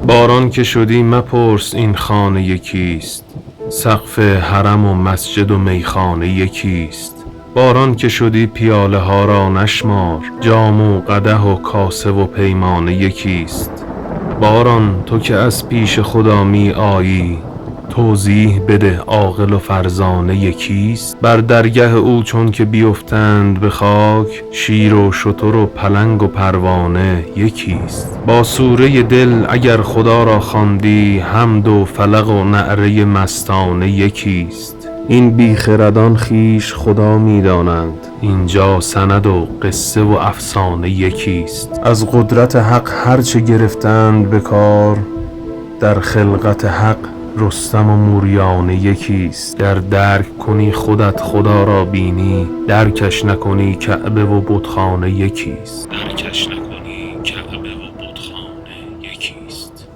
باران که شدی مپرس این خانه یکیست، سقف حرم و مسجد و میخانه یکیست. باران که شدی پیاله ها را نشمار، جام و قدح و کاسه و پیمانه یکیست. باران تو که از پیش خدا می آیی، توضیح بده عاقل و فرزانه یکیست. بر درگه او چون که بیفتند به خاک، شیر و شتر و پلنگ و پروانه یکیست. با سوره دل اگر خدا را خواندی، حمد و فلق و نعره مستانه یکیست. این بیخردان خویش خدا می دانند، اینجا سند و قصه و افسانه یکیست. از قدرت حق هرچه گرفتند به کار، در خلقت حق رستم و موریانه یکیست. گر درک کنی خودت خدا را بینی، درکش نکنی کعبه و بتخانه یکیست. درکش نکنی کعبه و بتخانه یکیست.